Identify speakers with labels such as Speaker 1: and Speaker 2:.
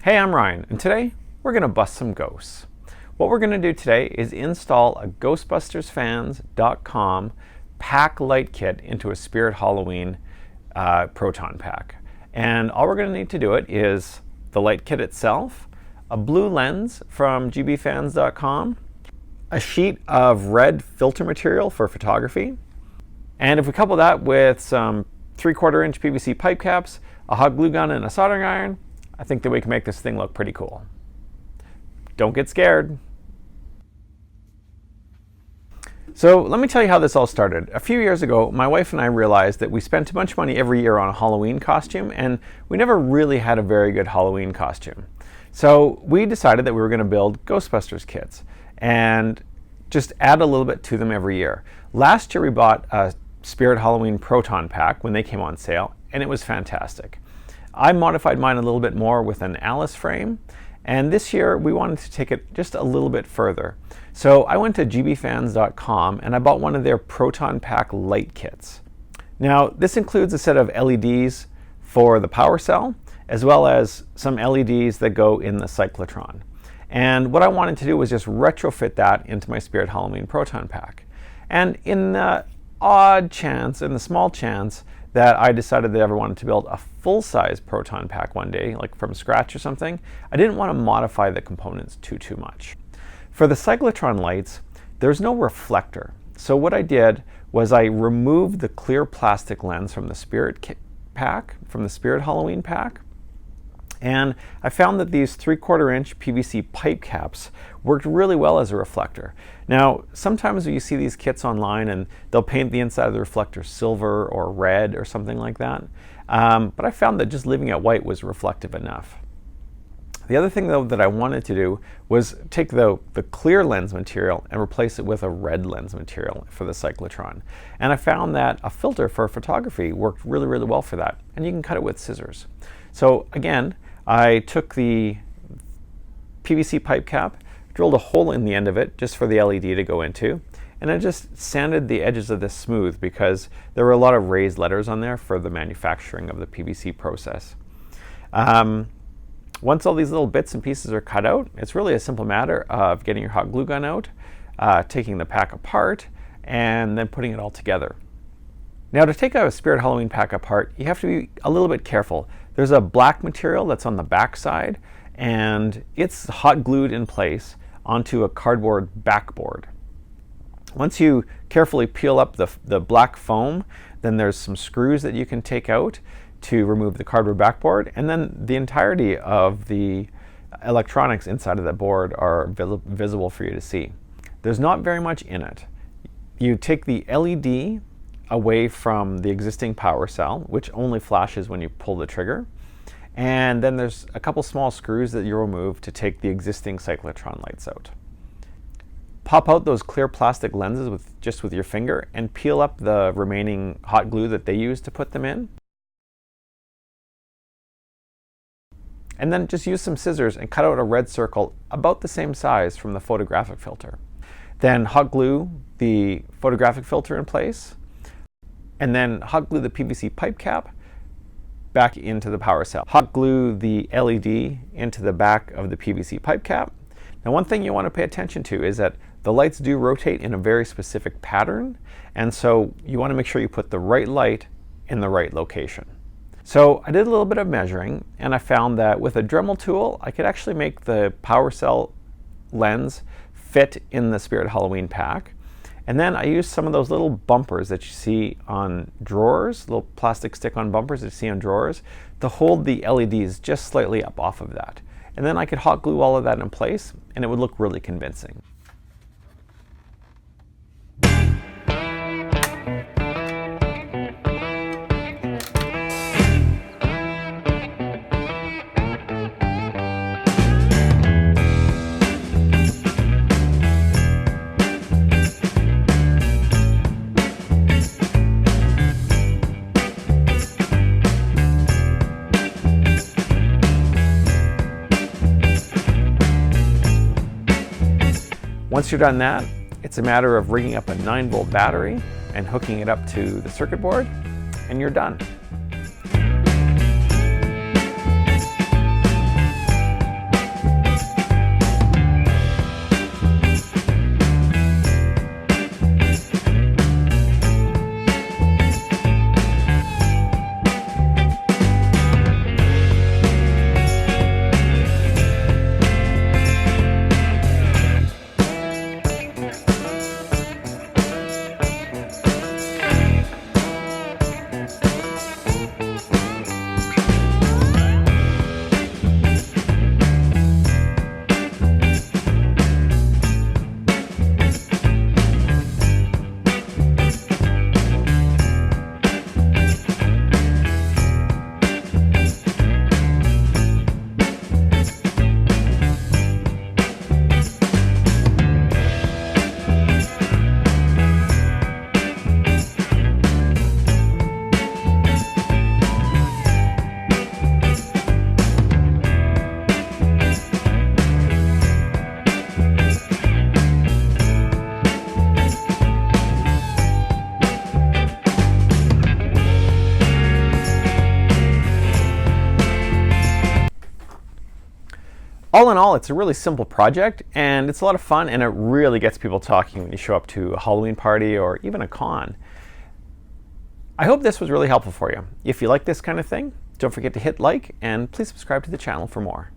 Speaker 1: Hey, I'm Ryan, and today we're going to bust some ghosts. What we're going to do today is install a GhostbustersFans.com pack light kit into a Spirit Halloween Proton Pack. And all we're going to need to do it is the light kit itself, a blue lens from GBFans.com, a sheet of red filter material for photography, and if we couple that with some 3/4 inch PVC pipe caps, a hot glue gun, and a soldering iron, I think that we can make this thing look pretty cool. Don't get scared. So let me tell you how this all started. A few years ago, my wife and I realized that we spent too much money every year on a Halloween costume, and we never really had a very good Halloween costume. So we decided that we were going to build Ghostbusters kits and just add a little bit to them every year. Last year we bought a Spirit Halloween Proton Pack when they came on sale, and it was fantastic. I modified mine a little bit more with an Alice frame, and this year we wanted to take it just a little bit further. So I went to gbfans.com and I bought one of their Proton Pack light kits. Now this includes a set of LEDs for the power cell, as well as some LEDs that go in the cyclotron. And what I wanted to do was just retrofit that into my Spirit Halloween Proton Pack. And in the odd chance, in the small chance, that I decided that I ever wanted to build a full-size proton pack one day, like from scratch or something, I didn't want to modify the components too much. For the cyclotron lights, there's no reflector. So what I did was I removed the clear plastic lens from the Spirit pack, from the Spirit Halloween pack, and I found that these 3/4 inch PVC pipe caps worked really well as a reflector. Now, sometimes you see these kits online and they'll paint the inside of the reflector silver or red or something like that. But I found that just leaving it white was reflective enough. The other thing though that I wanted to do was take the clear lens material and replace it with a red lens material for the cyclotron. And I found that a filter for photography worked really well for that. And you can cut it with scissors. So again, I took the PVC pipe cap, drilled a hole in the end of it just for the LED to go into, and I just sanded the edges of this smooth because there were a lot of raised letters on there for the manufacturing of the PVC process. Once all these little bits and pieces are cut out, it's really a simple matter of getting your hot glue gun out, taking the pack apart, and then putting it all together. Now, to take a Spirit Halloween pack apart, you have to be a little bit careful. There's a black material that's on the back side, and it's hot glued in place onto a cardboard backboard. Once you carefully peel up the black foam, then there's some screws that you can take out to remove the cardboard backboard, and then the entirety of the electronics inside of that board are visible for you to see. There's not very much in it. You take the LED away from the existing power cell, which only flashes when you pull the trigger. And then there's a couple small screws that you remove to take the existing cyclotron lights out. Pop out those clear plastic lenses just with your finger and peel up the remaining hot glue that they use to put them in. And then just use some scissors and cut out a red circle about the same size from the photographic filter. Then hot glue the photographic filter in place, and then hot glue the PVC pipe cap back into the power cell. Hot glue the LED into the back of the PVC pipe cap. Now, one thing you want to pay attention to is that the lights do rotate in a very specific pattern, and so you want to make sure you put the right light in the right location. So I did a little bit of measuring, and I found that with a Dremel tool, I could actually make the power cell lens fit in the Spirit Halloween pack. And then I used some of those little bumpers that you see on drawers, little plastic stick-on bumpers that you see on drawers, to hold the LEDs just slightly up off of that. And then I could hot glue all of that in place, and it would look really convincing. Once you're done that, it's a matter of rigging up a 9-volt battery and hooking it up to the circuit board, and you're done. All in all, it's a really simple project, and it's a lot of fun, and it really gets people talking when you show up to a Halloween party or even a con. I hope this was really helpful for you. If you like this kind of thing, don't forget to hit like, and please subscribe to the channel for more.